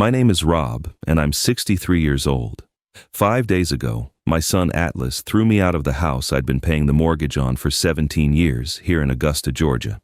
My name is Rob, and I'm 63 years old. 5 days ago, my son Atlas threw me out of the house I'd been paying the mortgage on for 17 years here in Augusta, Georgia.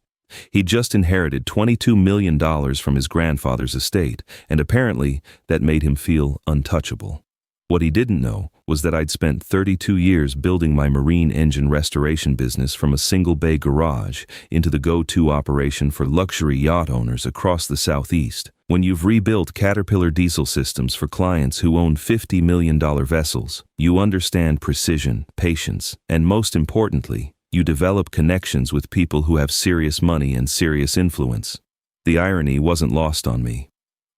He'd just inherited $22 million from his grandfather's estate, and apparently that made him feel untouchable. What he didn't know was that I'd spent 32 years building my marine engine restoration business from a single-bay garage into the go-to operation for luxury yacht owners across the Southeast. When you've rebuilt Caterpillar diesel systems for clients who own $50 million vessels, you understand precision, patience, and most importantly, you develop connections with people who have serious money and serious influence. The irony wasn't lost on me.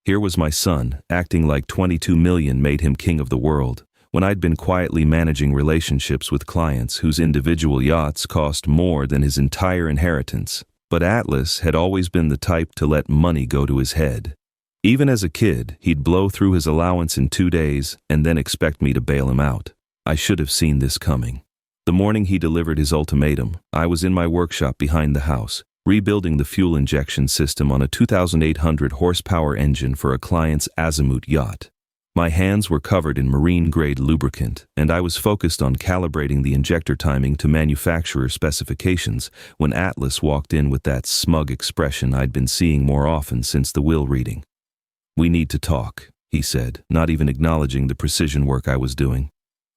Here was my son, acting like 22 million made him king of the world, when I'd been quietly managing relationships with clients whose individual yachts cost more than his entire inheritance. But Atlas had always been the type to let money go to his head. Even as a kid, he'd blow through his allowance in 2 days and then expect me to bail him out. I should have seen this coming. The morning he delivered his ultimatum, I was in my workshop behind the house, rebuilding the fuel injection system on a 2,800 horsepower engine for a client's Azimut yacht. My hands were covered in marine-grade lubricant, and I was focused on calibrating the injector timing to manufacturer specifications when Atlas walked in with that smug expression I'd been seeing more often since the will reading. "We need to talk," he said, not even acknowledging the precision work I was doing.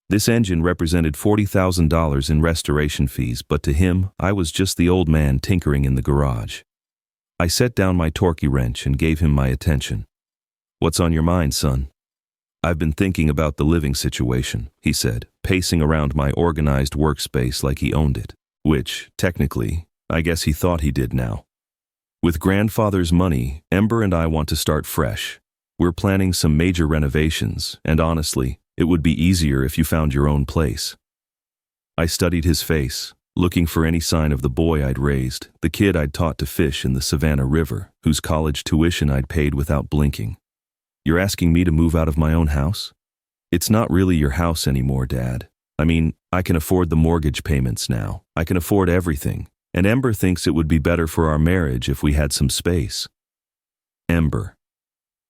This engine represented $40,000 in restoration fees, but to him, I was just the old man tinkering in the garage. I set down my torquey wrench and gave him my attention. "What's on your mind, son?" "I've been thinking about the living situation," he said, pacing around my organized workspace like he owned it, which, technically, I guess he thought he did now. "With grandfather's money, Ember and I want to start fresh. We're planning some major renovations, and honestly, it would be easier if you found your own place." I studied his face, looking for any sign of the boy I'd raised, the kid I'd taught to fish in the Savannah River, whose college tuition I'd paid without blinking. "You're asking me to move out of my own house?" "It's not really your house anymore, Dad. I mean, I can afford the mortgage payments now. I can afford everything. And Ember thinks it would be better for our marriage if we had some space." Ember.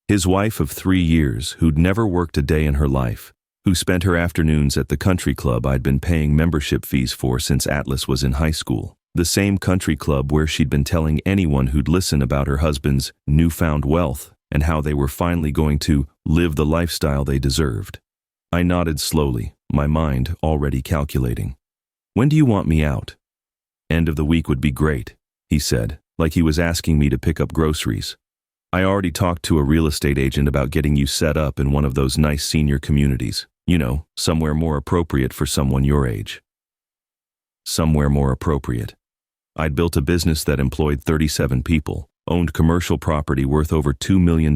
His wife of 3 years, who'd never worked a day in her life, who spent her afternoons at the country club I'd been paying membership fees for since Atlas was in high school, the same country club where she'd been telling anyone who'd listen about her husband's newfound wealth and how they were finally going to live the lifestyle they deserved. I nodded slowly, my mind already calculating. "When do you want me out?" "End of the week would be great," he said, like he was asking me to pick up groceries. "I already talked to a real estate agent about getting you set up in one of those nice senior communities. You know, somewhere more appropriate for someone your age." Somewhere more appropriate. I'd built a business that employed 37 people, owned commercial property worth over $2 million,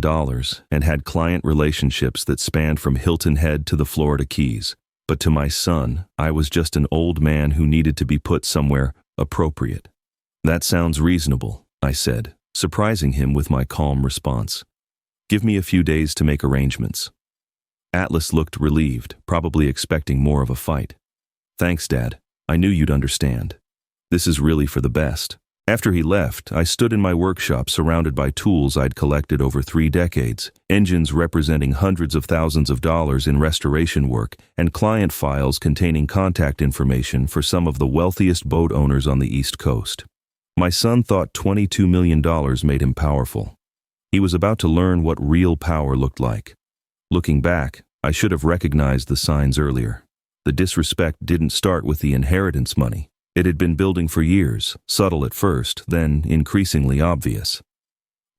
and had client relationships that spanned from Hilton Head to the Florida Keys. But to my son, I was just an old man who needed to be put somewhere appropriate. "That sounds reasonable," I said, surprising him with my calm response. "Give me a few days to make arrangements." Atlas looked relieved, probably expecting more of a fight. "Thanks, Dad. I knew you'd understand. This is really for the best." After he left, I stood in my workshop surrounded by tools I'd collected over 3 decades, engines representing hundreds of thousands of dollars in restoration work, and client files containing contact information for some of the wealthiest boat owners on the East Coast. My son thought $22 million made him powerful. He was about to learn what real power looked like. Looking back, I should have recognized the signs earlier. The disrespect didn't start with the inheritance money. It had been building for years, subtle at first, then increasingly obvious.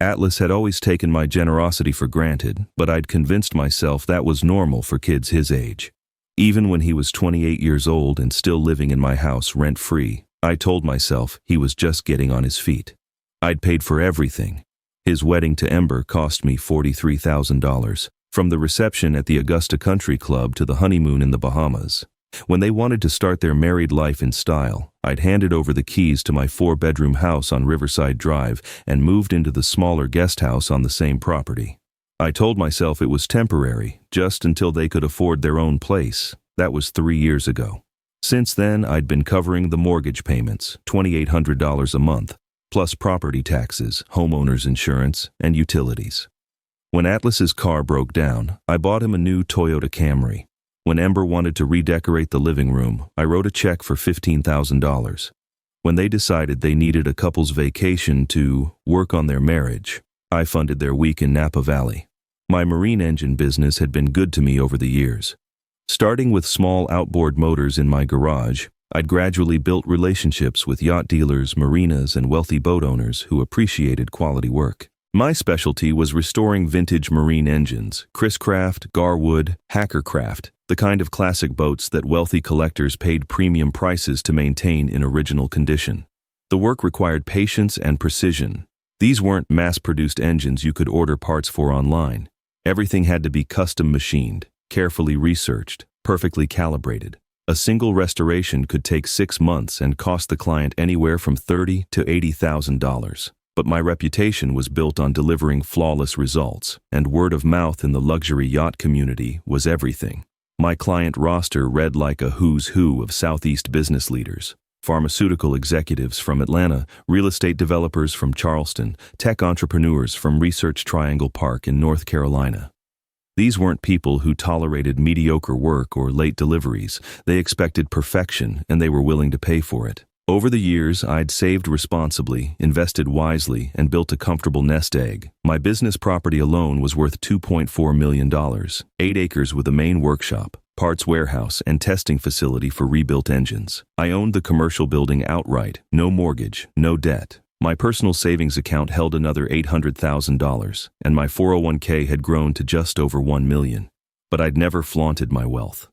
Atlas had always taken my generosity for granted, but I'd convinced myself that was normal for kids his age. Even when he was 28 years old and still living in my house rent-free, I told myself he was just getting on his feet. I'd paid for everything. His wedding to Ember cost me $43,000, from the reception at the Augusta Country Club to the honeymoon in the Bahamas. When they wanted to start their married life in style, I'd handed over the keys to my 4-bedroom house on Riverside Drive and moved into the smaller guest house on the same property. I told myself it was temporary, just until they could afford their own place. That was 3 years ago. Since then, I'd been covering the mortgage payments, $2,800 a month, plus property taxes, homeowners insurance, and utilities. When Atlas's car broke down, I bought him a new Toyota Camry. When Ember wanted to redecorate the living room, I wrote a check for $15,000. When they decided they needed a couple's vacation to work on their marriage, I funded their week in Napa Valley. My marine engine business had been good to me over the years. Starting with small outboard motors in my garage, I'd gradually built relationships with yacht dealers, marinas, and wealthy boat owners who appreciated quality work. My specialty was restoring vintage marine engines, Chris Craft, Garwood, Hackercraft, the kind of classic boats that wealthy collectors paid premium prices to maintain in original condition. The work required patience and precision. These weren't mass-produced engines you could order parts for online. Everything had to be custom machined, carefully researched, perfectly calibrated. A single restoration could take 6 months and cost the client anywhere from $30,000 to $80,000. But my reputation was built on delivering flawless results, and word of mouth in the luxury yacht community was everything. My client roster read like a who's who of Southeast business leaders. Pharmaceutical executives from Atlanta, real estate developers from Charleston, tech entrepreneurs from Research Triangle Park in North Carolina. These weren't people who tolerated mediocre work or late deliveries. They expected perfection, and they were willing to pay for it. Over the years, I'd saved responsibly, invested wisely, and built a comfortable nest egg. My business property alone was worth $2.4 million, 8 acres with a main workshop, parts warehouse, and testing facility for rebuilt engines. I owned the commercial building outright, no mortgage, no debt. My personal savings account held another $800,000, and my 401k had grown to just over $1 million. But I'd never flaunted my wealth.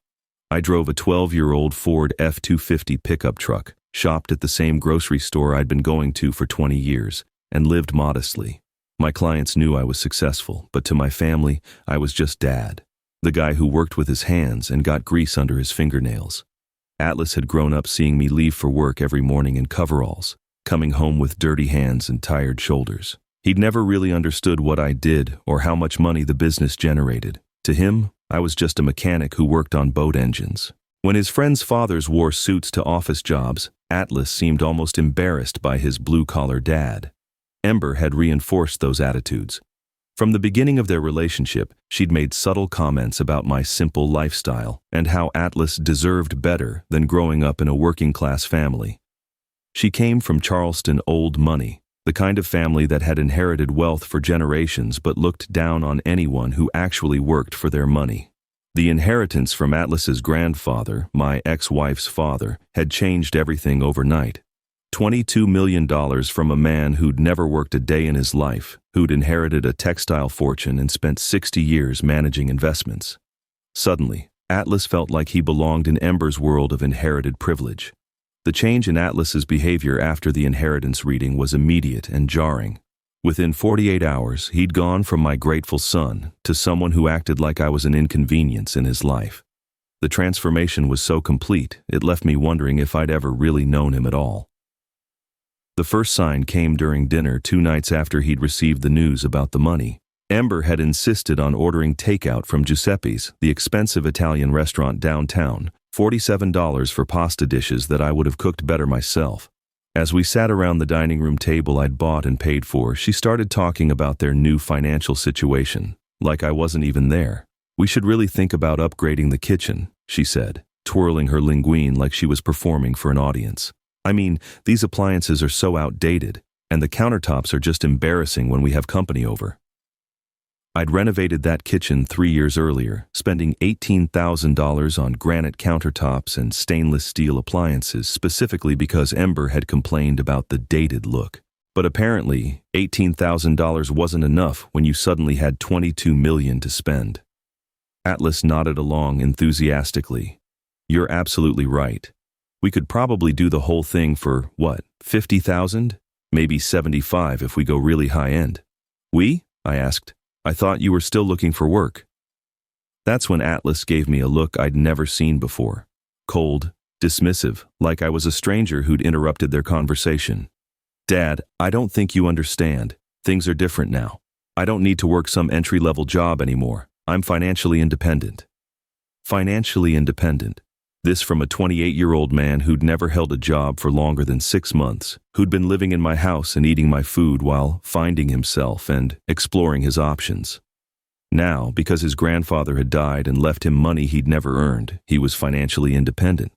I drove a 12-year-old Ford F-250 pickup truck, shopped at the same grocery store I'd been going to for 20 years, and lived modestly. My clients knew I was successful, but to my family, I was just Dad, the guy who worked with his hands and got grease under his fingernails. Atlas had grown up seeing me leave for work every morning in coveralls, coming home with dirty hands and tired shoulders. He'd never really understood what I did or how much money the business generated. To him, I was just a mechanic who worked on boat engines. When his friends' fathers wore suits to office jobs, Atlas seemed almost embarrassed by his blue-collar dad. Ember had reinforced those attitudes. From the beginning of their relationship, she'd made subtle comments about my simple lifestyle and how Atlas deserved better than growing up in a working-class family. She came from Charleston old money, the kind of family that had inherited wealth for generations but looked down on anyone who actually worked for their money. The inheritance from Atlas's grandfather, my ex-wife's father, had changed everything overnight. $22 million from a man who'd never worked a day in his life, who'd inherited a textile fortune and spent 60 years managing investments. Suddenly, Atlas felt like he belonged in Ember's world of inherited privilege. The change in Atlas's behavior after the inheritance reading was immediate and jarring. Within 48 hours, he'd gone from my grateful son to someone who acted like I was an inconvenience in his life. The transformation was so complete, it left me wondering if I'd ever really known him at all. The first sign came during dinner 2 nights after he'd received the news about the money. Ember had insisted on ordering takeout from Giuseppe's, the expensive Italian restaurant downtown, $47 for pasta dishes that I would have cooked better myself. As we sat around the dining room table I'd bought and paid for, she started talking about their new financial situation, like I wasn't even there. "We should really think about upgrading the kitchen," she said, twirling her linguine like she was performing for an audience. "I mean, these appliances are so outdated, and the countertops are just embarrassing when we have company over." I'd renovated that kitchen 3 years earlier, spending $18,000 on granite countertops and stainless steel appliances specifically because Ember had complained about the dated look. But apparently, $18,000 wasn't enough when you suddenly had $22 million to spend. Atlas nodded along enthusiastically. "You're absolutely right. We could probably do the whole thing for, what, $50,000? Maybe $75 if we go really high-end." "We?" I asked. "I thought you were still looking for work." That's when Atlas gave me a look I'd never seen before. Cold, dismissive, like I was a stranger who'd interrupted their conversation. "Dad, I don't think you understand. Things are different now. I don't need to work some entry-level job anymore. I'm financially independent." Financially independent. This from a 28-year-old man who'd never held a job for longer than 6 months, who'd been living in my house and eating my food while finding himself and exploring his options. Now, because his grandfather had died and left him money he'd never earned, he was financially independent.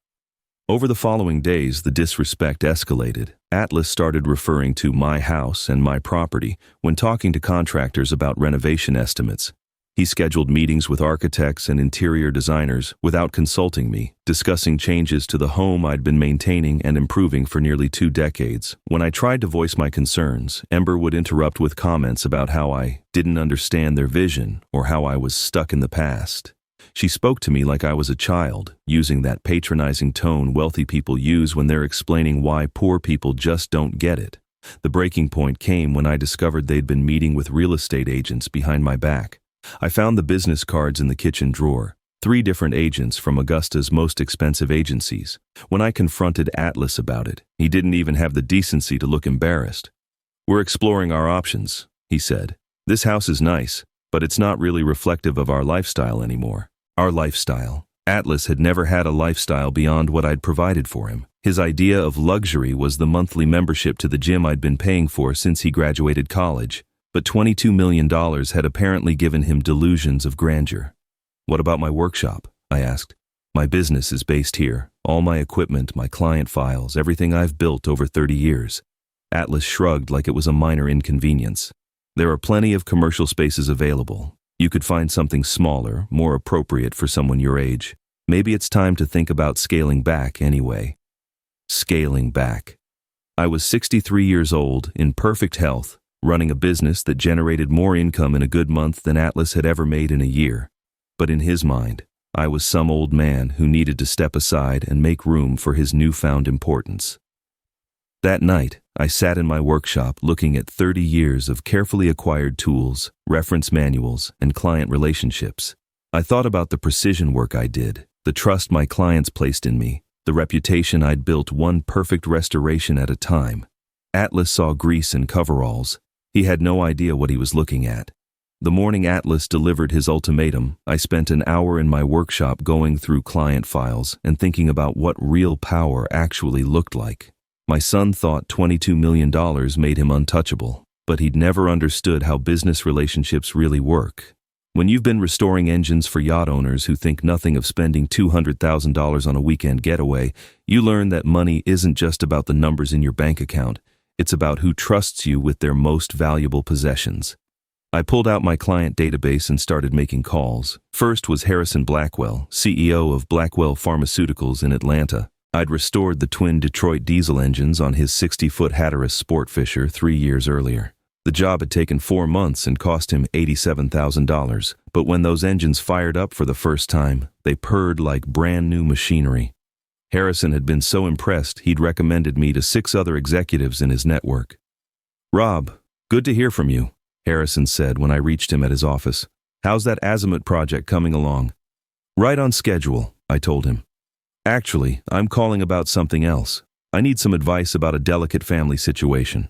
Over the following days, the disrespect escalated. Atlas started referring to my house and my property when talking to contractors about renovation estimates. He scheduled meetings with architects and interior designers without consulting me, discussing changes to the home I'd been maintaining and improving for nearly 2 decades. When I tried to voice my concerns, Ember would interrupt with comments about how I didn't understand their vision or how I was stuck in the past. She spoke to me like I was a child, using that patronizing tone wealthy people use when they're explaining why poor people just don't get it. The breaking point came when I discovered they'd been meeting with real estate agents behind my back. I found the business cards in the kitchen drawer, 3 different agents from Augusta's most expensive agencies. When I confronted Atlas about it, he didn't even have the decency to look embarrassed. "We're exploring our options," he said. "This house is nice, but it's not really reflective of our lifestyle anymore." Our lifestyle. Atlas had never had a lifestyle beyond what I'd provided for him. His idea of luxury was the monthly membership to the gym I'd been paying for since he graduated college. But $22 million had apparently given him delusions of grandeur. "What about my workshop?" I asked. "My business is based here. All my equipment, my client files, everything I've built over 30 years. Atlas shrugged like it was a minor inconvenience. "There are plenty of commercial spaces available. You could find something smaller, more appropriate for someone your age. Maybe it's time to think about scaling back anyway." Scaling back. I was 63 years old, in perfect health, running a business that generated more income in a good month than Atlas had ever made in a year. But in his mind, I was some old man who needed to step aside and make room for his newfound importance. That night, I sat in my workshop looking at 30 years of carefully acquired tools, reference manuals, and client relationships. I thought about the precision work I did, the trust my clients placed in me, the reputation I'd built one perfect restoration at a time. Atlas saw grease and coveralls. He had no idea what he was looking at. The morning Atlas delivered his ultimatum, I spent an hour in my workshop going through client files and thinking about what real power actually looked like. My son thought $22 million made him untouchable, but he'd never understood how business relationships really work. When you've been restoring engines for yacht owners who think nothing of spending $200,000 on a weekend getaway, you learn that money isn't just about the numbers in your bank account. It's about who trusts you with their most valuable possessions. I pulled out my client database and started making calls. First was Harrison Blackwell, CEO of Blackwell Pharmaceuticals in Atlanta. I'd restored the twin Detroit diesel engines on his 60-foot Hatteras Sportfisher 3 years earlier. The job had taken 4 months and cost him $87,000, but when those engines fired up for the first time, they purred like brand new machinery. Harrison had been so impressed he'd recommended me to 6 other executives in his network. "Rob, good to hear from you," Harrison said when I reached him at his office. "How's that Azimuth project coming along?" "Right on schedule," I told him. "Actually, I'm calling about something else. I need some advice about a delicate family situation."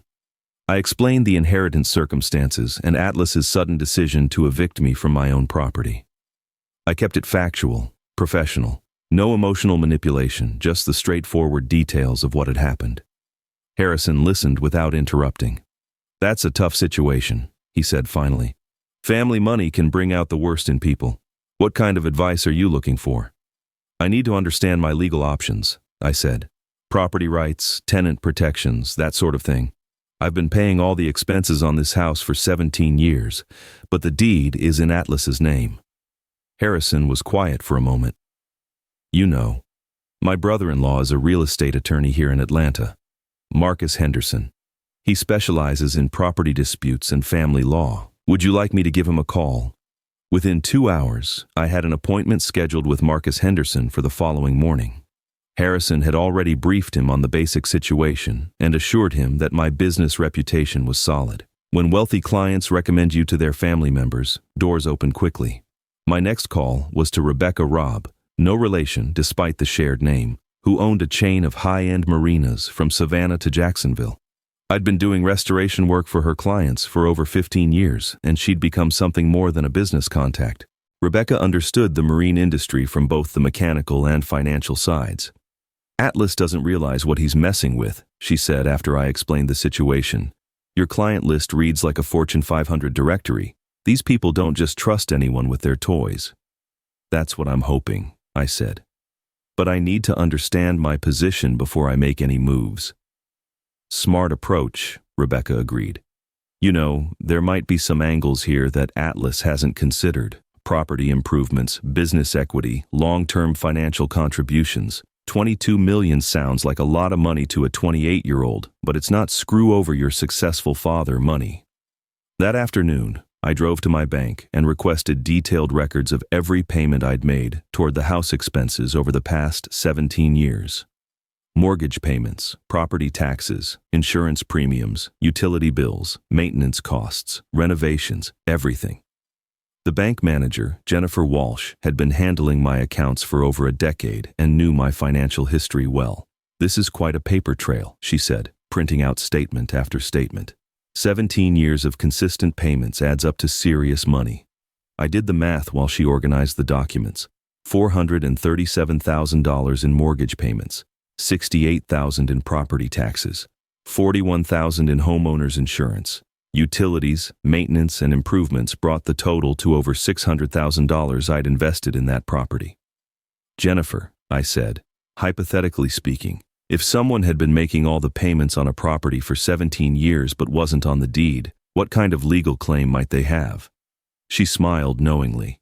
I explained the inheritance circumstances and Atlas's sudden decision to evict me from my own property. I kept it factual, professional. No emotional manipulation, just the straightforward details of what had happened. Harrison listened without interrupting. "That's a tough situation," he said finally. "Family money can bring out the worst in people. What kind of advice are you looking for?" "I need to understand my legal options," I said. "Property rights, tenant protections, that sort of thing. I've been paying all the expenses on this house for 17 years, but the deed is in Atlas's name." Harrison was quiet for a moment. "You know, my brother-in-law is a real estate attorney here in Atlanta, Marcus Henderson. He specializes in property disputes and family law. Would you like me to give him a call?" Within 2 hours, I had an appointment scheduled with Marcus Henderson for the following morning. Harrison had already briefed him on the basic situation and assured him that my business reputation was solid. When wealthy clients recommend you to their family members, doors open quickly. My next call was to Rebecca Robb, no relation despite the shared name, who owned a chain of high-end marinas from Savannah to Jacksonville. I'd been doing restoration work for her clients for over 15 years, and she'd become something more than a business contact. Rebecca understood the marine industry from both the mechanical and financial sides. "Atlas doesn't realize what he's messing with," she said after I explained the situation. "Your client list reads like a Fortune 500 directory. These people don't just trust anyone with their toys. That's what I'm hoping, I said. But I need to understand my position before I make any moves. Smart approach, Rebecca agreed. You know, there might be some angles here that Atlas hasn't considered. Property improvements, business equity, long-term financial contributions. 22 million sounds like a lot of money to a 28-year-old, but it's not screw over your successful father money. That afternoon, I drove to my bank and requested detailed records of every payment I'd made toward the house expenses over the past 17 years. Mortgage payments, property taxes, insurance premiums, utility bills, maintenance costs, renovations, everything. The bank manager, Jennifer Walsh, had been handling my accounts for over a decade and knew my financial history well. This is quite a paper trail, she said, printing out statement after statement. 17 years of consistent payments adds up to serious money. I did the math while she organized the documents. $437,000 in mortgage payments, $68,000 in property taxes, $41,000 in homeowners insurance. Utilities, maintenance, and improvements brought the total to over $600,000 I'd invested in that property. Jennifer, I said, hypothetically speaking, if someone had been making all the payments on a property for 17 years but wasn't on the deed, what kind of legal claim might they have? She smiled knowingly.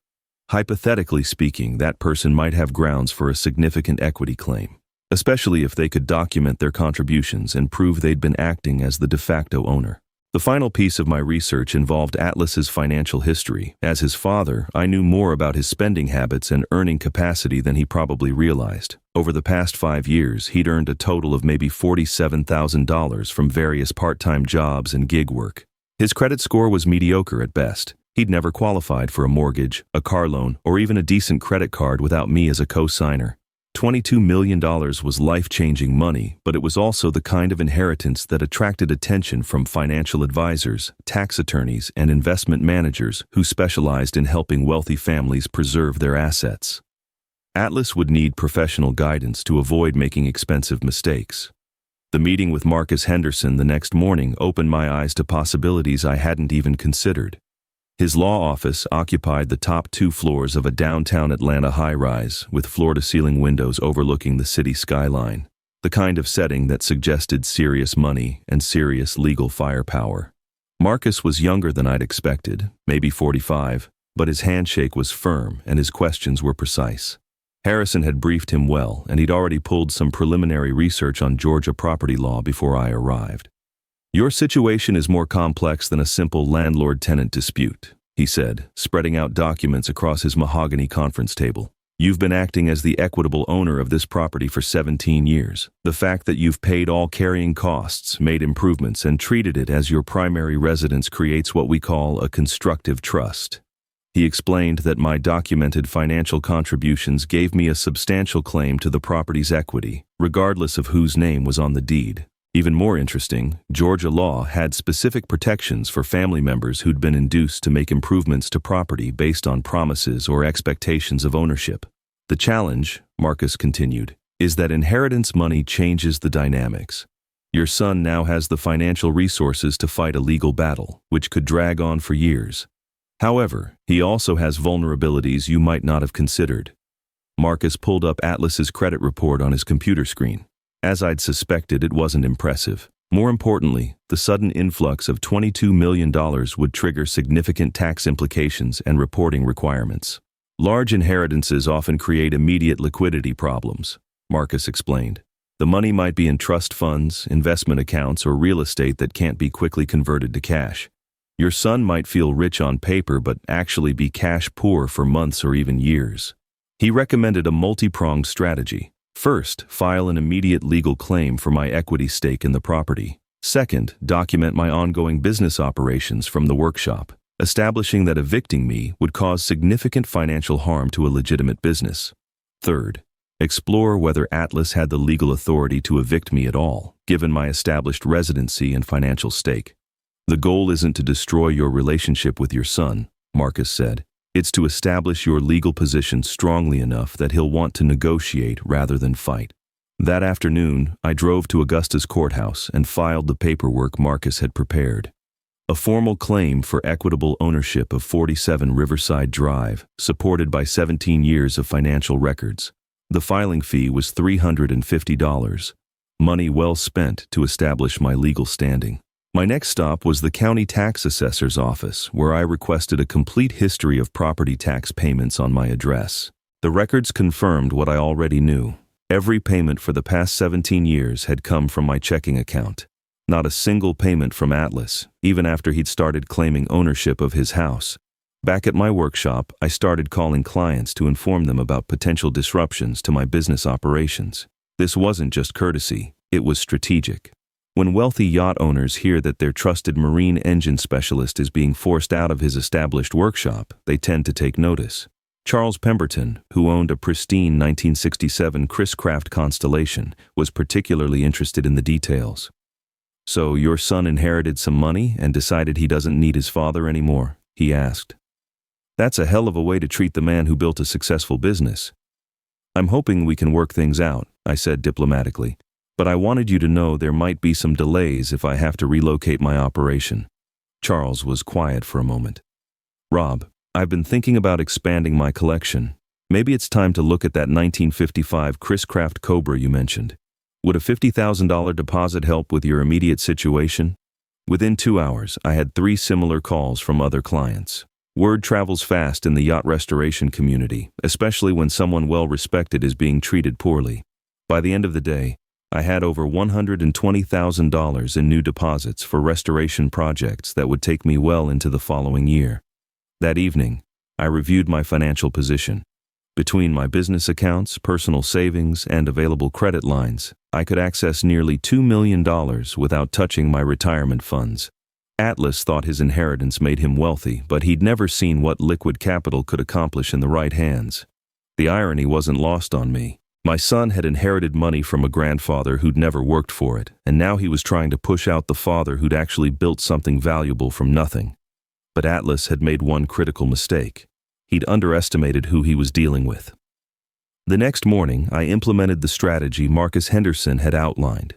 Hypothetically speaking, that person might have grounds for a significant equity claim, especially if they could document their contributions and prove they'd been acting as the de facto owner. The final piece of my research involved Atlas's financial history. As his father, I knew more about his spending habits and earning capacity than he probably realized. Over the past 5 years, he'd earned a total of maybe $47,000 from various part-time jobs and gig work. His credit score was mediocre at best. He'd never qualified for a mortgage, a car loan, or even a decent credit card without me as a co-signer. $22 million was life-changing money, but it was also the kind of inheritance that attracted attention from financial advisors, tax attorneys, and investment managers who specialized in helping wealthy families preserve their assets. Atlas would need professional guidance to avoid making expensive mistakes. The meeting with Marcus Henderson the next morning opened my eyes to possibilities I hadn't even considered. His law office occupied the top 2 floors of a downtown Atlanta high-rise with floor-to-ceiling windows overlooking the city skyline, the kind of setting that suggested serious money and serious legal firepower. Marcus was younger than I'd expected, maybe 45, but his handshake was firm and his questions were precise. Harrison had briefed him well, and he'd already pulled some preliminary research on Georgia property law before I arrived. Your situation is more complex than a simple landlord-tenant dispute, he said, spreading out documents across his mahogany conference table. You've been acting as the equitable owner of this property for 17 years. The fact that you've paid all carrying costs, made improvements, and treated it as your primary residence creates what we call a constructive trust. He explained that my documented financial contributions gave me a substantial claim to the property's equity, regardless of whose name was on the deed. Even more interesting, Georgia law had specific protections for family members who'd been induced to make improvements to property based on promises or expectations of ownership. The challenge, Marcus continued, is that inheritance money changes the dynamics. Your son now has the financial resources to fight a legal battle, which could drag on for years. However, he also has vulnerabilities you might not have considered. Marcus pulled up Atlas's credit report on his computer screen. As I'd suspected, it wasn't impressive. More importantly, the sudden influx of $22 million would trigger significant tax implications and reporting requirements. Large inheritances often create immediate liquidity problems, Marcus explained. The money might be in trust funds, investment accounts, or real estate that can't be quickly converted to cash. Your son might feel rich on paper but actually be cash poor for months or even years. He recommended a multi-pronged strategy. First, file an immediate legal claim for my equity stake in the property. Second, document my ongoing business operations from the workshop, establishing that evicting me would cause significant financial harm to a legitimate business. Third, explore whether Atlas had the legal authority to evict me at all, given my established residency and financial stake. The goal isn't to destroy your relationship with your son, Marcus said. It's to establish your legal position strongly enough that he'll want to negotiate rather than fight. That afternoon, I drove to Augusta's courthouse and filed the paperwork Marcus had prepared. A formal claim for equitable ownership of 47 Riverside Drive, supported by 17 years of financial records. The filing fee was $350. Money well spent to establish my legal standing. My next stop was the county tax assessor's office, where I requested a complete history of property tax payments on my address. The records confirmed what I already knew. Every payment for the past 17 years had come from my checking account. Not a single payment from Atlas, even after he'd started claiming ownership of his house. Back at my workshop, I started calling clients to inform them about potential disruptions to my business operations. This wasn't just courtesy, it was strategic. When wealthy yacht owners hear that their trusted marine engine specialist is being forced out of his established workshop, they tend to take notice. Charles Pemberton, who owned a pristine 1967 Chris Craft Constellation, was particularly interested in the details. "So your son inherited some money and decided he doesn't need his father anymore?" he asked. "That's a hell of a way to treat the man who built a successful business." "I'm hoping we can work things out," I said diplomatically. "But I wanted you to know there might be some delays if I have to relocate my operation." Charles was quiet for a moment. "Rob, I've been thinking about expanding my collection. Maybe it's time to look at that 1955 Chris Craft Cobra you mentioned. Would a $50,000 deposit help with your immediate situation?" Within 2 hours, I had 3 similar calls from other clients. Word travels fast in the yacht restoration community, especially when someone well-respected is being treated poorly. By the end of the day, I had over $120,000 in new deposits for restoration projects that would take me well into the following year. That evening, I reviewed my financial position. Between my business accounts, personal savings, and available credit lines, I could access nearly $2 million without touching my retirement funds. Atlas thought his inheritance made him wealthy, but he'd never seen what liquid capital could accomplish in the right hands. The irony wasn't lost on me. My son had inherited money from a grandfather who'd never worked for it, and now he was trying to push out the father who'd actually built something valuable from nothing. But Atlas had made one critical mistake. He'd underestimated who he was dealing with. The next morning, I implemented the strategy Marcus Henderson had outlined.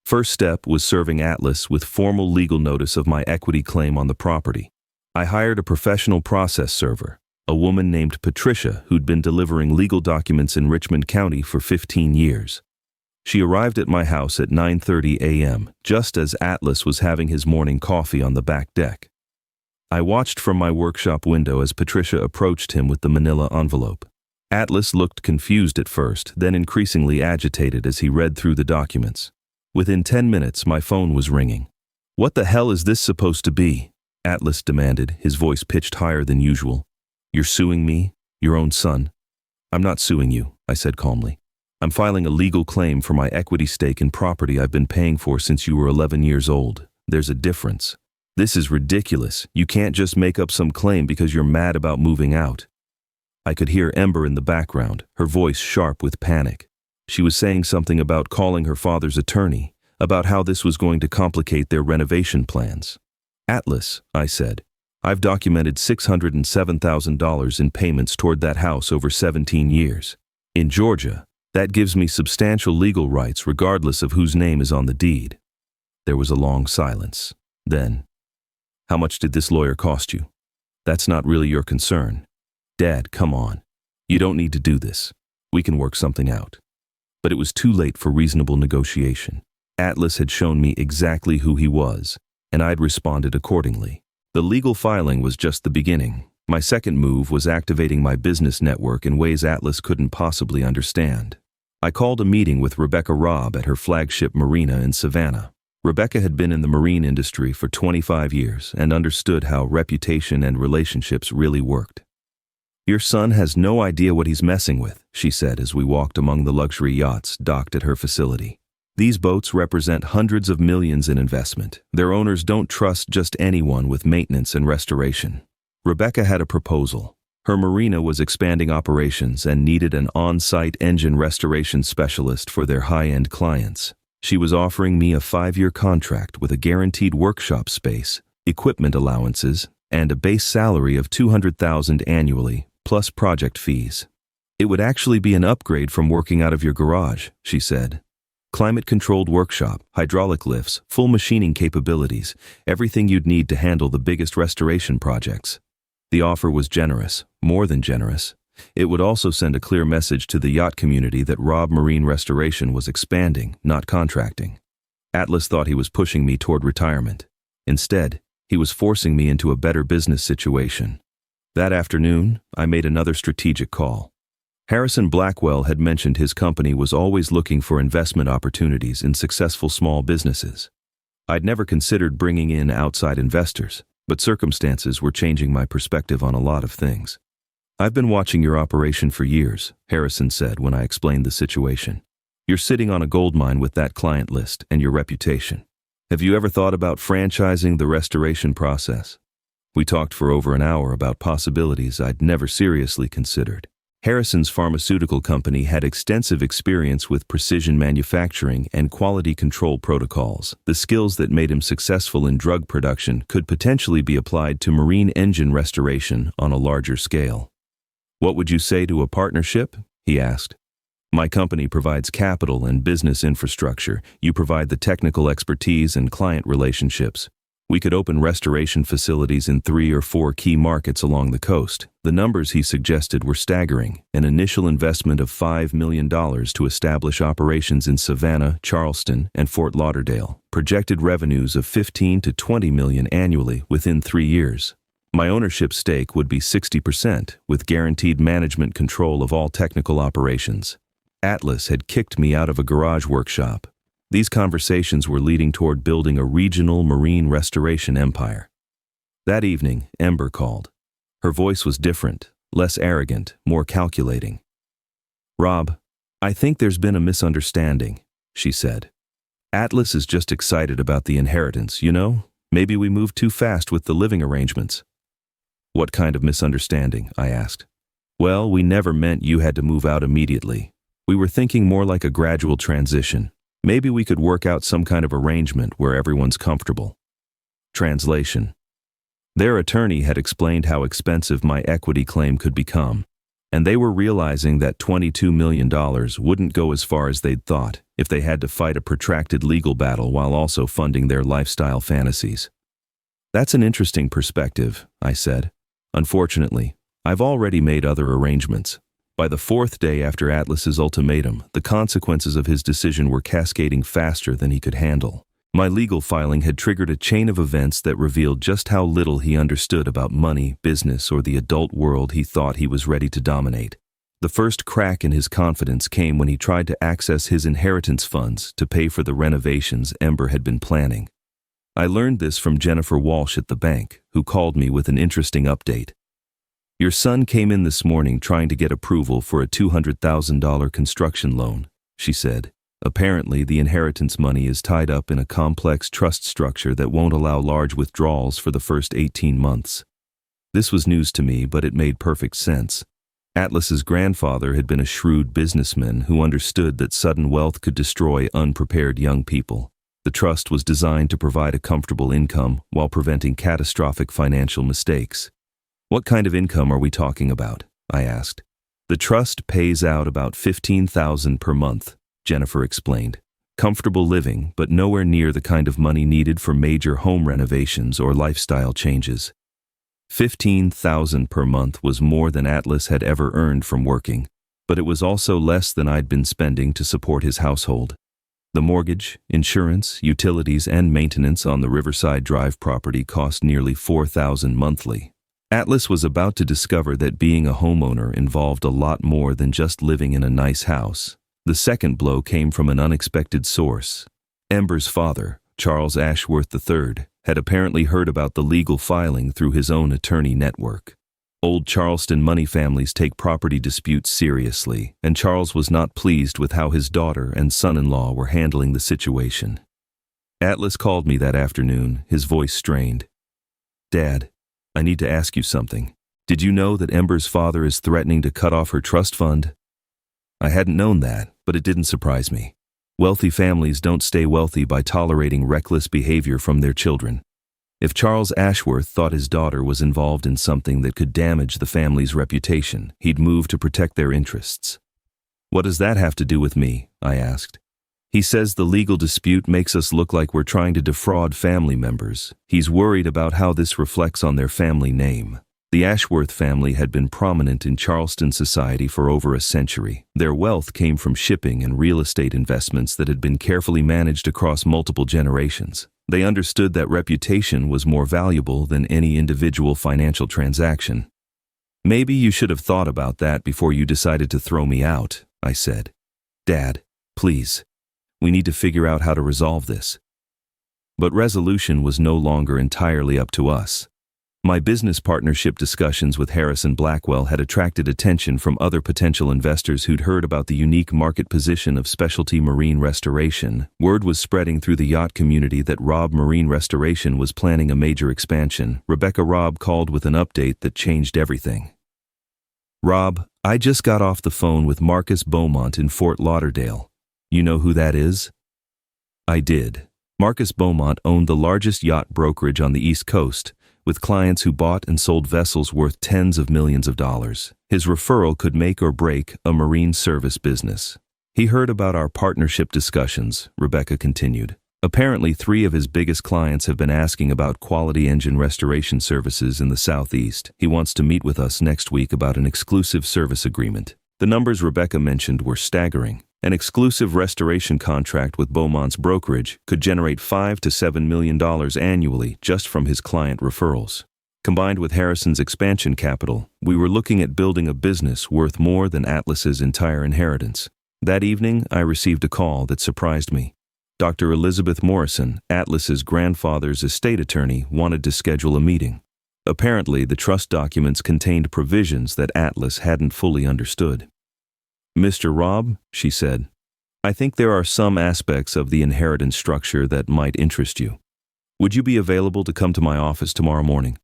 First step was serving Atlas with formal legal notice of my equity claim on the property. I hired a professional process server, a woman named Patricia who'd been delivering legal documents in Richmond County for 15 years. She arrived at my house at 9:30 a.m., just as Atlas was having his morning coffee on the back deck. I watched from my workshop window as Patricia approached him with the manila envelope. Atlas looked confused at first, then increasingly agitated as he read through the documents. Within 10 minutes, my phone was ringing. "What the hell is this supposed to be?" Atlas demanded, his voice pitched higher than usual. "You're suing me? Your own son?" "I'm not suing you," I said calmly. "I'm filing a legal claim for my equity stake in property I've been paying for since you were 11 years old. There's a difference. This is ridiculous. You can't just make up some claim because you're mad about moving out." I could hear Ember in the background, her voice sharp with panic. She was saying something about calling her father's attorney, about how this was going to complicate their renovation plans. "Atlas," I said, "I've documented $607,000 in payments toward that house over 17 years. In Georgia, that gives me substantial legal rights regardless of whose name is on the deed." There was a long silence. Then, "How much did this lawyer cost you?" "That's not really your concern." "Dad, come on. You don't need to do this. We can work something out." But it was too late for reasonable negotiation. Atlas had shown me exactly who he was, and I'd responded accordingly. The legal filing was just the beginning. My second move was activating my business network in ways Atlas couldn't possibly understand. I called a meeting with Rebecca Robb at her flagship marina in Savannah. Rebecca had been in the marine industry for 25 years and understood how reputation and relationships really worked. "Your son has no idea what he's messing with," she said as we walked among the luxury yachts docked at her facility. "These boats represent hundreds of millions in investment. Their owners don't trust just anyone with maintenance and restoration." Rebecca had a proposal. Her marina was expanding operations and needed an on-site engine restoration specialist for their high-end clients. She was offering me a 5-year contract with a guaranteed workshop space, equipment allowances, and a base salary of $200,000 annually, plus project fees. "It would actually be an upgrade from working out of your garage," she said. Climate-controlled workshop, hydraulic lifts, full machining capabilities, everything you'd need to handle the biggest restoration projects. The offer was generous, more than generous. It would also send a clear message to the yacht community that Rob Marine Restoration was expanding, not contracting. Atlas thought he was pushing me toward retirement. Instead, he was forcing me into a better business situation. That afternoon, I made another strategic call. Harrison Blackwell had mentioned his company was always looking for investment opportunities in successful small businesses. I'd never considered bringing in outside investors, but circumstances were changing my perspective on a lot of things. "I've been watching your operation for years," Harrison said when I explained the situation. "You're sitting on a goldmine with that client list and your reputation. Have you ever thought about franchising the restoration process?" We talked for over an hour about possibilities I'd never seriously considered. Harrison's pharmaceutical company had extensive experience with precision manufacturing and quality control protocols. The skills that made him successful in drug production could potentially be applied to marine engine restoration on a larger scale. "What would you say to a partnership?" he asked. "My company provides capital and business infrastructure. You provide the technical expertise and client relationships. We could open restoration facilities in 3 or 4 key markets along the coast." The numbers he suggested were staggering: an initial investment of $5 million to establish operations in Savannah, Charleston, and Fort Lauderdale, projected revenues of $15 to $20 million annually within 3 years. My ownership stake would be 60%, with guaranteed management control of all technical operations. Atlas had kicked me out of a garage workshop. These conversations were leading toward building a regional marine restoration empire. That evening, Ember called. Her voice was different, less arrogant, more calculating. "Rob, I think there's been a misunderstanding," she said. "Atlas is just excited about the inheritance, you know? Maybe we moved too fast with the living arrangements." "What kind of misunderstanding?" I asked. "Well, we never meant you had to move out immediately. We were thinking more like a gradual transition. Maybe we could work out some kind of arrangement where everyone's comfortable." Translation. Their attorney had explained how expensive my equity claim could become, and they were realizing that $22 million wouldn't go as far as they'd thought if they had to fight a protracted legal battle while also funding their lifestyle fantasies. "That's an interesting perspective," I said. "Unfortunately, I've already made other arrangements." By the 4th day after Atlas's ultimatum, the consequences of his decision were cascading faster than he could handle. My legal filing had triggered a chain of events that revealed just how little he understood about money, business, or the adult world he thought he was ready to dominate. The first crack in his confidence came when he tried to access his inheritance funds to pay for the renovations Ember had been planning. I learned this from Jennifer Walsh at the bank, who called me with an interesting update. "Your son came in this morning trying to get approval for a $200,000 construction loan," she said. "Apparently, the inheritance money is tied up in a complex trust structure that won't allow large withdrawals for the first 18 months. This was news to me, but it made perfect sense. Atlas's grandfather had been a shrewd businessman who understood that sudden wealth could destroy unprepared young people. The trust was designed to provide a comfortable income while preventing catastrophic financial mistakes. "What kind of income are we talking about?" I asked. "The trust pays out about $15,000 per month," Jennifer explained. "Comfortable living, but nowhere near the kind of money needed for major home renovations or lifestyle changes." $15,000 per month was more than Atlas had ever earned from working, but it was also less than I'd been spending to support his household. The mortgage, insurance, utilities, and maintenance on the Riverside Drive property cost nearly $4,000 monthly. Atlas was about to discover that being a homeowner involved a lot more than just living in a nice house. The second blow came from an unexpected source. Ember's father, Charles Ashworth III, had apparently heard about the legal filing through his own attorney network. Old Charleston money families take property disputes seriously, and Charles was not pleased with how his daughter and son-in-law were handling the situation. Atlas called me that afternoon, his voice strained. "Dad, I need to ask you something. Did you know that Ember's father is threatening to cut off her trust fund?" I hadn't known that, but it didn't surprise me. Wealthy families don't stay wealthy by tolerating reckless behavior from their children. If Charles Ashworth thought his daughter was involved in something that could damage the family's reputation, he'd move to protect their interests. "What does that have to do with me?" I asked. He says the legal dispute makes us look like we're trying to defraud family members. He's worried about how this reflects on their family name. The Ashworth family had been prominent in Charleston society for over a century. Their wealth came from shipping and real estate investments that had been carefully managed across multiple generations. They understood that reputation was more valuable than any individual financial transaction. "Maybe you should have thought about that before you decided to throw me out," I said. "Dad, please. We need to figure out how to resolve this." But resolution was no longer entirely up to us. My business partnership discussions with Harrison Blackwell had attracted attention from other potential investors who'd heard about the unique market position of specialty marine restoration. Word was spreading through the yacht community that Robb Marine Restoration was planning a major expansion. Rebecca Robb called with an update that changed everything. "Rob, I just got off the phone with Marcus Beaumont in Fort Lauderdale. You know who that is?" I did. Marcus Beaumont owned the largest yacht brokerage on the East Coast, with clients who bought and sold vessels worth tens of millions of dollars. His referral could make or break a marine service business. "He heard about our partnership discussions," Rebecca continued. "Apparently 3 of his biggest clients have been asking about quality engine restoration services in the Southeast. He wants to meet with us next week about an exclusive service agreement." The numbers Rebecca mentioned were staggering. An exclusive restoration contract with Beaumont's brokerage could generate $5 to $7 million annually just from his client referrals. Combined with Harrison's expansion capital, we were looking at building a business worth more than Atlas's entire inheritance. That evening, I received a call that surprised me. Dr. Elizabeth Morrison, Atlas's grandfather's estate attorney, wanted to schedule a meeting. Apparently, the trust documents contained provisions that Atlas hadn't fully understood. "Mr. Robb," she said, "I think there are some aspects of the inheritance structure that might interest you. Would you be available to come to my office tomorrow morning?"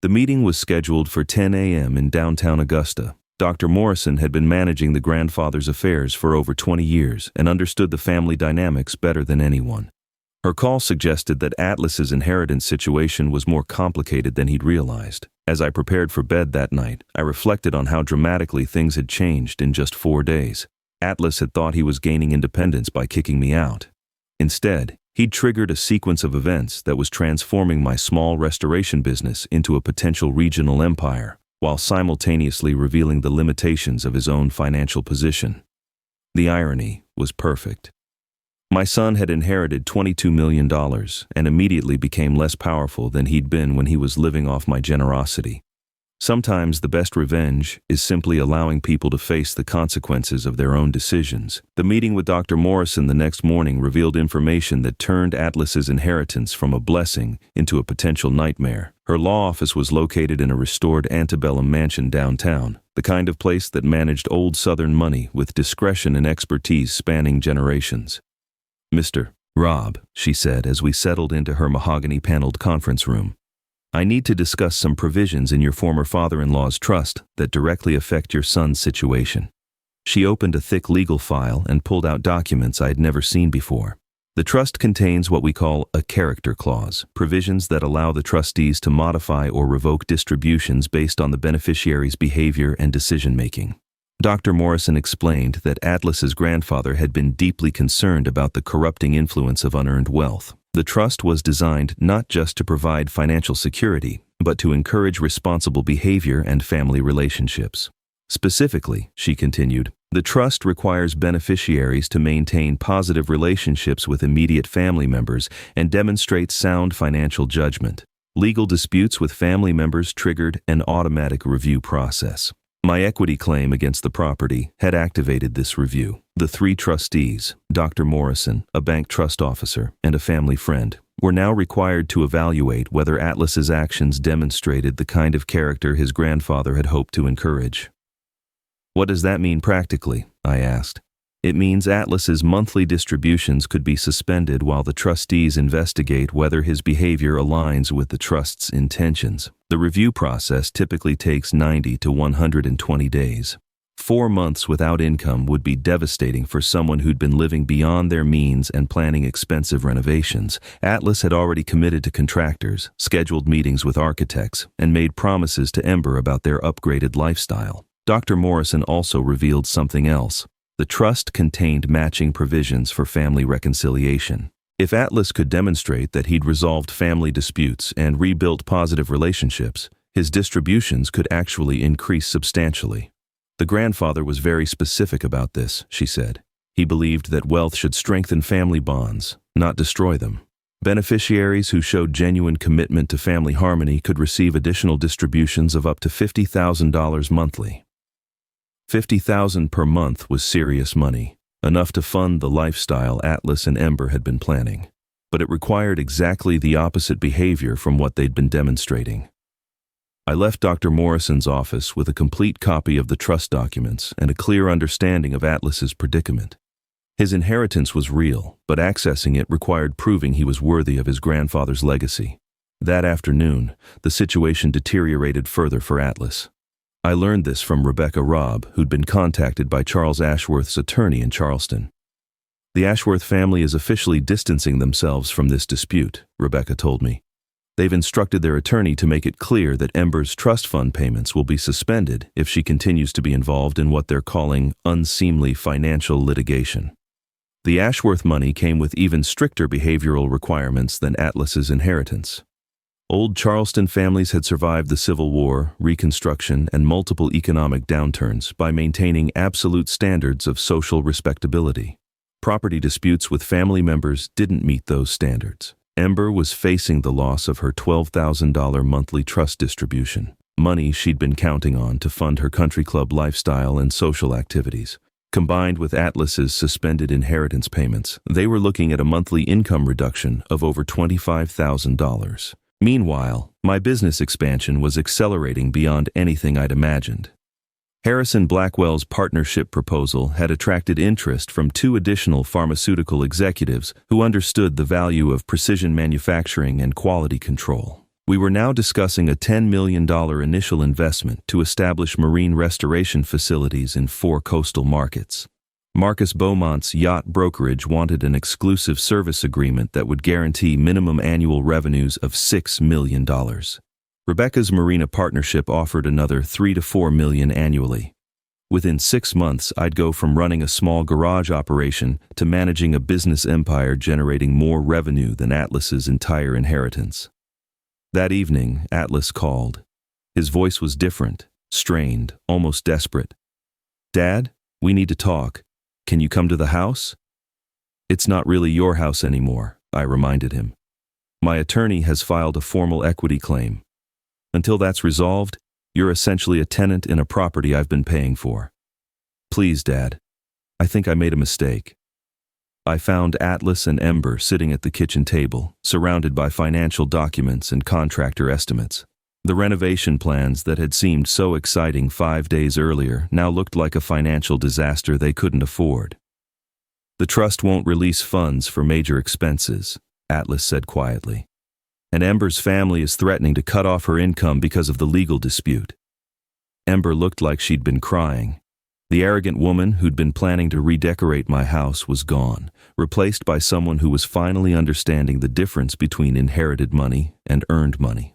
The meeting was scheduled for 10 a.m. in downtown Augusta. Dr. Morrison had been managing the grandfather's affairs for over 20 years and understood the family dynamics better than anyone. Her call suggested that Atlas's inheritance situation was more complicated than he'd realized. As I prepared for bed that night, I reflected on how dramatically things had changed in just 4 days. Atlas had thought he was gaining independence by kicking me out. Instead, he'd triggered a sequence of events that was transforming my small restoration business into a potential regional empire, while simultaneously revealing the limitations of his own financial position. The irony was perfect. My son had inherited $22 million and immediately became less powerful than he'd been when he was living off my generosity. Sometimes the best revenge is simply allowing people to face the consequences of their own decisions. The meeting with Dr. Morrison the next morning revealed information that turned Atlas's inheritance from a blessing into a potential nightmare. Her law office was located in a restored antebellum mansion downtown, the kind of place that managed old Southern money with discretion and expertise spanning generations. "Mr. Robb," she said as we settled into her mahogany-paneled conference room, "I need to discuss some provisions in your former father-in-law's trust that directly affect your son's situation." She opened a thick legal file and pulled out documents I had never seen before. The trust contains what we call a character clause, provisions that allow the trustees to modify or revoke distributions based on the beneficiary's behavior and decision-making. Dr. Morrison explained that Atlas's grandfather had been deeply concerned about the corrupting influence of unearned wealth. The trust was designed not just to provide financial security, but to encourage responsible behavior and family relationships. Specifically, she continued, the trust requires beneficiaries to maintain positive relationships with immediate family members and demonstrate sound financial judgment. Legal disputes with family members triggered an automatic review process. My equity claim against the property had activated this review. The 3 trustees, Dr. Morrison, a bank trust officer, and a family friend, were now required to evaluate whether Atlas's actions demonstrated the kind of character his grandfather had hoped to encourage. "What does that mean practically?" I asked. "It means Atlas's monthly distributions could be suspended while the trustees investigate whether his behavior aligns with the trust's intentions. The review process typically takes 90 to 120 days. 4 months without income would be devastating for someone who'd been living beyond their means and planning expensive renovations. Atlas had already committed to contractors, scheduled meetings with architects, and made promises to Ember about their upgraded lifestyle. Dr. Morrison also revealed something else. The trust contained matching provisions for family reconciliation. If Atlas could demonstrate that he'd resolved family disputes and rebuilt positive relationships, his distributions could actually increase substantially. The grandfather was very specific about this, she said. He believed that wealth should strengthen family bonds, not destroy them. Beneficiaries who showed genuine commitment to family harmony could receive additional distributions of up to $50,000 monthly. $50,000 per month was serious money, enough to fund the lifestyle Atlas and Ember had been planning. But it required exactly the opposite behavior from what they'd been demonstrating. I left Dr. Morrison's office with a complete copy of the trust documents and a clear understanding of Atlas's predicament. His inheritance was real, but accessing it required proving he was worthy of his grandfather's legacy. That afternoon, the situation deteriorated further for Atlas. I learned this from Rebecca Robb, who'd been contacted by Charles Ashworth's attorney in Charleston. The Ashworth family is officially distancing themselves from this dispute, Rebecca told me. They've instructed their attorney to make it clear that Ember's trust fund payments will be suspended if she continues to be involved in what they're calling unseemly financial litigation. The Ashworth money came with even stricter behavioral requirements than Atlas's inheritance. Old Charleston families had survived the Civil War, Reconstruction, and multiple economic downturns by maintaining absolute standards of social respectability. Property disputes with family members didn't meet those standards. Ember was facing the loss of her $12,000 monthly trust distribution, money she'd been counting on to fund her country club lifestyle and social activities. Combined with Atlas's suspended inheritance payments, they were looking at a monthly income reduction of over $25,000. Meanwhile, my business expansion was accelerating beyond anything I'd imagined. Harrison Blackwell's partnership proposal had attracted interest from 2 additional pharmaceutical executives who understood the value of precision manufacturing and quality control. We were now discussing a $10 million initial investment to establish marine restoration facilities in 4 coastal markets. Marcus Beaumont's yacht brokerage wanted an exclusive service agreement that would guarantee minimum annual revenues of $6 million. Rebecca's marina partnership offered another $3 to $4 million annually. Within 6 months, I'd go from running a small garage operation to managing a business empire generating more revenue than Atlas's entire inheritance. That evening, Atlas called. His voice was different, strained, almost desperate. "Dad, we need to talk. Can you come to the house?" "It's not really your house anymore," I reminded him. "My attorney has filed a formal equity claim. Until that's resolved, you're essentially a tenant in a property I've been paying for. Please, Dad. I think I made a mistake." I found Atlas and Ember sitting at the kitchen table, surrounded by financial documents and contractor estimates. The renovation plans that had seemed so exciting 5 days earlier now looked like a financial disaster they couldn't afford. "The trust won't release funds for major expenses," Atlas said quietly. "And Ember's family is threatening to cut off her income because of the legal dispute." Ember looked like she'd been crying. The arrogant woman who'd been planning to redecorate my house was gone, replaced by someone who was finally understanding the difference between inherited money and earned money.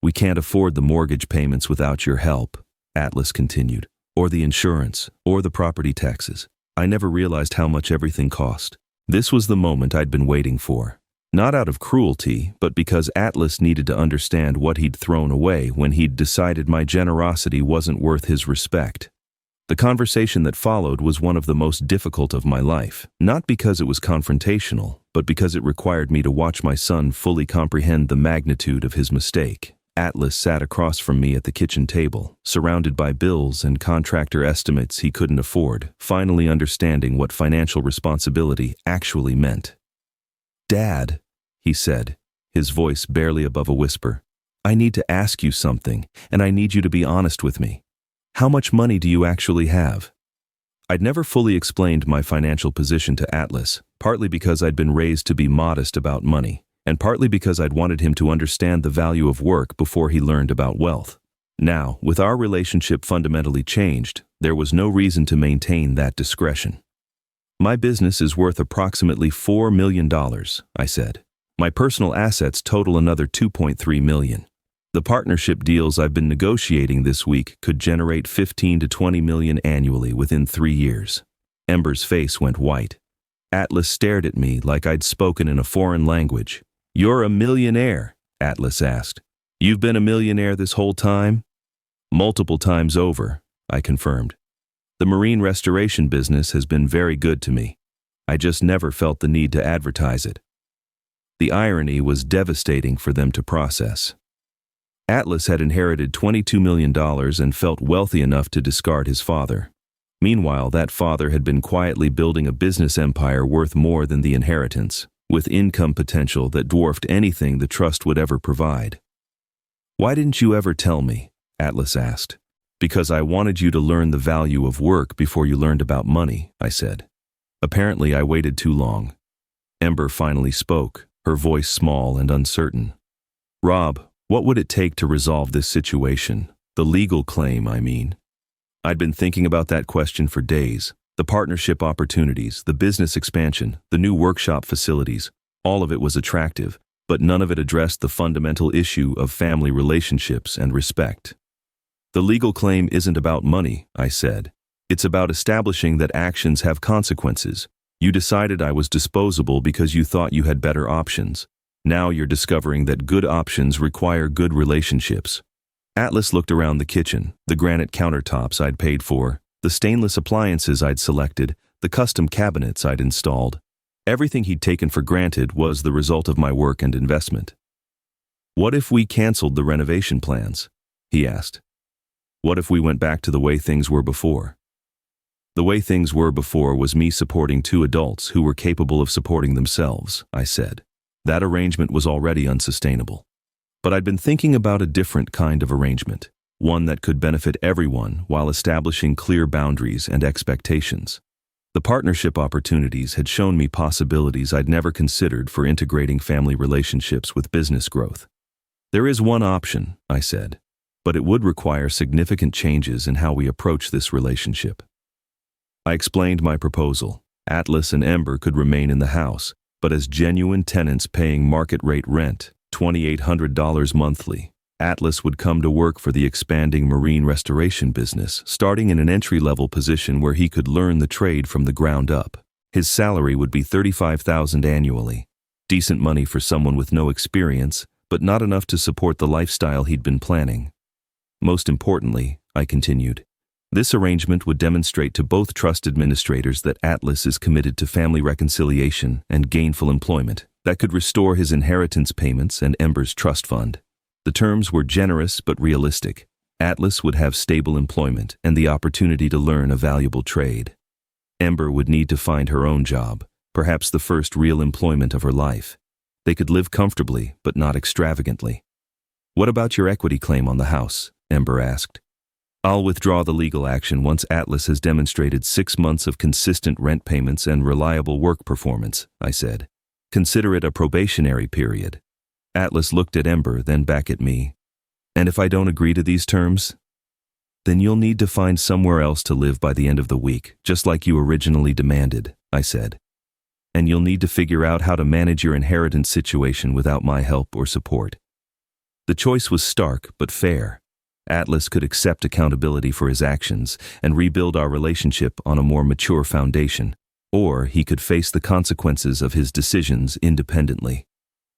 "We can't afford the mortgage payments without your help," Atlas continued, "or the insurance, or the property taxes. I never realized how much everything cost." This was the moment I'd been waiting for. Not out of cruelty, but because Atlas needed to understand what he'd thrown away when he'd decided my generosity wasn't worth his respect. The conversation that followed was one of the most difficult of my life, not because it was confrontational, but because it required me to watch my son fully comprehend the magnitude of his mistake. Atlas sat across from me at the kitchen table, surrounded by bills and contractor estimates he couldn't afford, finally understanding what financial responsibility actually meant. "Dad," he said, his voice barely above a whisper, "I need to ask you something, and I need you to be honest with me. How much money do you actually have?" I'd never fully explained my financial position to Atlas, partly because I'd been raised to be modest about money, and partly because I'd wanted him to understand the value of work before he learned about wealth. Now, with our relationship fundamentally changed, there was no reason to maintain that discretion. "My business is worth approximately $4 million, I said. "My personal assets total another $2.3 million. The partnership deals I've been negotiating this week could generate $15 to $20 million annually within 3 years. Ember's face went white. Atlas stared at me like I'd spoken in a foreign language. "You're a millionaire?" Atlas asked. "You've been a millionaire this whole time?" "Multiple times over," I confirmed. "The marine restoration business has been very good to me. I just never felt the need to advertise it." The irony was devastating for them to process. Atlas had inherited $22 million and felt wealthy enough to discard his father. Meanwhile, that father had been quietly building a business empire worth more than the inheritance, with income potential that dwarfed anything the trust would ever provide. "Why didn't you ever tell me?" Atlas asked. "Because I wanted you to learn the value of work before you learned about money," I said. Apparently, I waited too long. Ember finally spoke, her voice small and uncertain. "Rob, what would it take to resolve this situation? The legal claim, I mean." I'd been thinking about that question for days. The partnership opportunities, the business expansion, the new workshop facilities, all of it was attractive, but none of it addressed the fundamental issue of family relationships and respect. "The legal claim isn't about money," I said. "It's about establishing that actions have consequences. You decided I was disposable because you thought you had better options. Now you're discovering that good options require good relationships." Atlas looked around the kitchen, the granite countertops I'd paid for, the stainless appliances I'd selected, the custom cabinets I'd installed. Everything he'd taken for granted was the result of my work and investment. "What if we canceled the renovation plans?" he asked. "What if we went back to the way things were before?" "The way things were before was me supporting two adults who were capable of supporting themselves," I said. "That arrangement was already unsustainable. But I'd been thinking about a different kind of arrangement, one that could benefit everyone while establishing clear boundaries and expectations. The partnership opportunities had shown me possibilities I'd never considered for integrating family relationships with business growth. "There is one option," I said, "but it would require significant changes in how we approach this relationship." I explained my proposal. Atlas and Ember could remain in the house, but as genuine tenants paying market-rate rent, $2,800 monthly. Atlas would come to work for the expanding marine restoration business, starting in an entry-level position where he could learn the trade from the ground up. His salary would be $35,000 annually. Decent money for someone with no experience, but not enough to support the lifestyle he'd been planning. Most importantly, I continued, this arrangement would demonstrate to both trust administrators that Atlas is committed to family reconciliation and gainful employment that could restore his inheritance payments and Ember's trust fund. The terms were generous but realistic. Atlas would have stable employment and the opportunity to learn a valuable trade. Ember would need to find her own job, perhaps the first real employment of her life. They could live comfortably, but not extravagantly. "What about your equity claim on the house?" Ember asked. "I'll withdraw the legal action once Atlas has demonstrated 6 months of consistent rent payments and reliable work performance," I said. "Consider it a probationary period." Atlas looked at Ember, then back at me. "And if I don't agree to these terms?" "Then you'll need to find somewhere else to live by the end of the week, just like you originally demanded," I said. "And you'll need to figure out how to manage your inheritance situation without my help or support." The choice was stark but fair. Atlas could accept accountability for his actions and rebuild our relationship on a more mature foundation, or he could face the consequences of his decisions independently.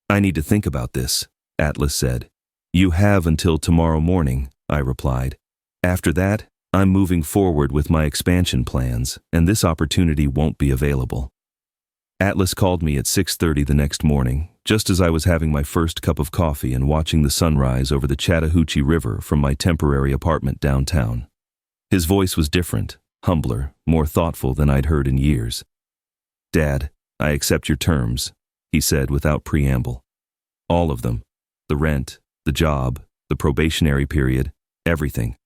"I need to think about this," Atlas said. "You have until tomorrow morning," I replied. "After that, I'm moving forward with my expansion plans, and this opportunity won't be available." Atlas called me at 6:30 the next morning, just as I was having my first cup of coffee and watching the sunrise over the Chattahoochee River from my temporary apartment downtown. His voice was different, humbler, more thoughtful than I'd heard in years. "Dad, I accept your terms," he said without preamble. "All of them. The rent, the job, the probationary period, everything."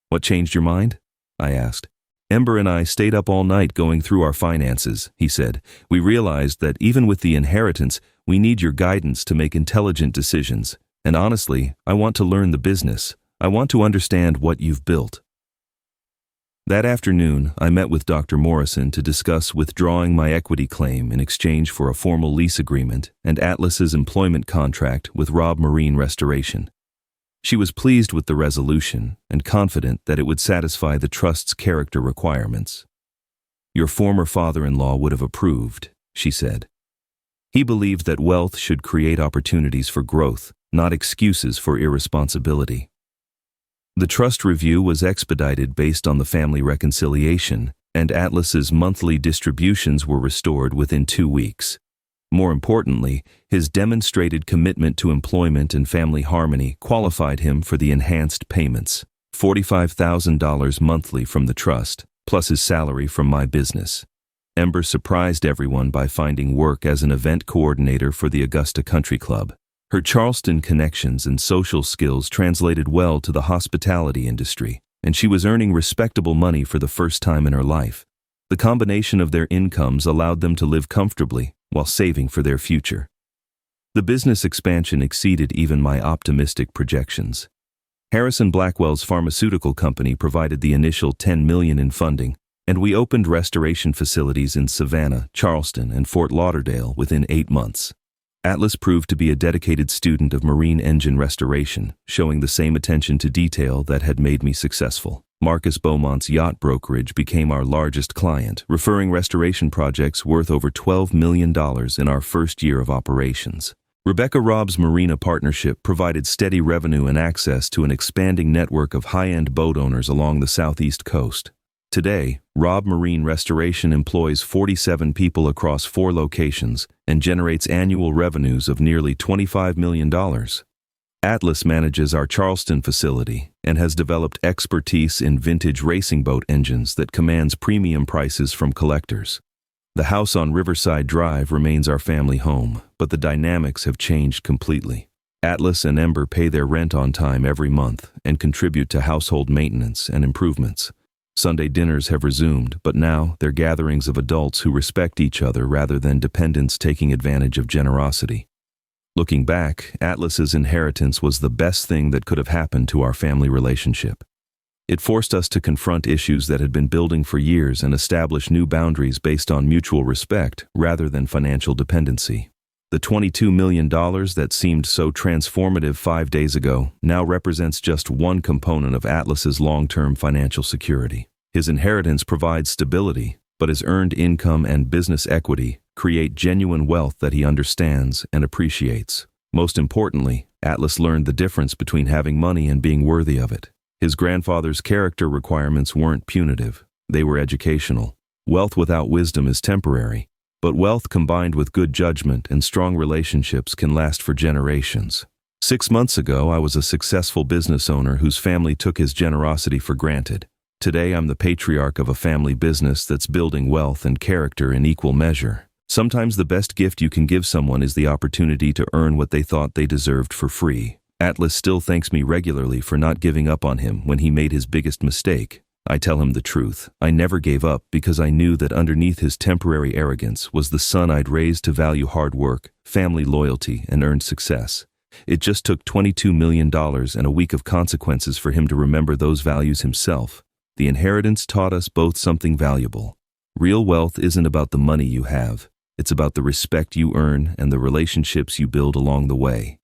"What changed your mind?" I asked. "Ember and I stayed up all night going through our finances," he said. "We realized that even with the inheritance, we need your guidance to make intelligent decisions. And honestly, I want to learn the business. I want to understand what you've built." That afternoon, I met with Dr. Morrison to discuss withdrawing my equity claim in exchange for a formal lease agreement and Atlas's employment contract with Rob Marine Restoration. She was pleased with the resolution and confident that it would satisfy the trust's character requirements. Your former father-in-law would have approved, she said. He believed that wealth should create opportunities for growth, not excuses for irresponsibility. The trust review was expedited based on the family reconciliation, and Atlas's monthly distributions were restored within 2 weeks. More importantly, his demonstrated commitment to employment and family harmony qualified him for the enhanced payments, $45,000 monthly from the trust, plus his salary from my business. Ember surprised everyone by finding work as an event coordinator for the Augusta Country Club. Her Charleston connections and social skills translated well to the hospitality industry, and she was earning respectable money for the first time in her life. The combination of their incomes allowed them to live comfortably while saving for their future. The business expansion exceeded even my optimistic projections. Harrison Blackwell's pharmaceutical company provided the initial $10 million in funding, and we opened restoration facilities in Savannah, Charleston, and Fort Lauderdale within 8 months. Atlas proved to be a dedicated student of marine engine restoration, showing the same attention to detail that had made me successful. Marcus Beaumont's yacht brokerage became our largest client, referring restoration projects worth over $12 million in our first year of operations. Rebecca Robb's Marina partnership provided steady revenue and access to an expanding network of high-end boat owners along the southeast coast. Today, Robb Marine Restoration employs 47 people across 4 locations and generates annual revenues of nearly $25 million. Atlas manages our Charleston facility and has developed expertise in vintage racing boat engines that commands premium prices from collectors. The house on Riverside Drive remains our family home, but the dynamics have changed completely. Atlas and Ember pay their rent on time every month and contribute to household maintenance and improvements. Sunday dinners have resumed, but now they're gatherings of adults who respect each other rather than dependents taking advantage of generosity. Looking back, Atlas's inheritance was the best thing that could have happened to our family relationship. It forced us to confront issues that had been building for years and establish new boundaries based on mutual respect rather than financial dependency. The $22 million that seemed so transformative 5 days ago now represents just one component of Atlas's long-term financial security. His inheritance provides stability, but his earned income and business equity create genuine wealth that he understands and appreciates. Most importantly, Atlas learned the difference between having money and being worthy of it. His grandfather's character requirements weren't punitive, they were educational. Wealth without wisdom is temporary, but wealth combined with good judgment and strong relationships can last for generations. 6 months ago, I was a successful business owner whose family took his generosity for granted. Today, I'm the patriarch of a family business that's building wealth and character in equal measure. Sometimes the best gift you can give someone is the opportunity to earn what they thought they deserved for free. Atlas still thanks me regularly for not giving up on him when he made his biggest mistake. I tell him the truth. I never gave up because I knew that underneath his temporary arrogance was the son I'd raised to value hard work, family loyalty, and earned success. It just took $22 million and a week of consequences for him to remember those values himself. The inheritance taught us both something valuable. Real wealth isn't about the money you have. It's about the respect you earn and the relationships you build along the way.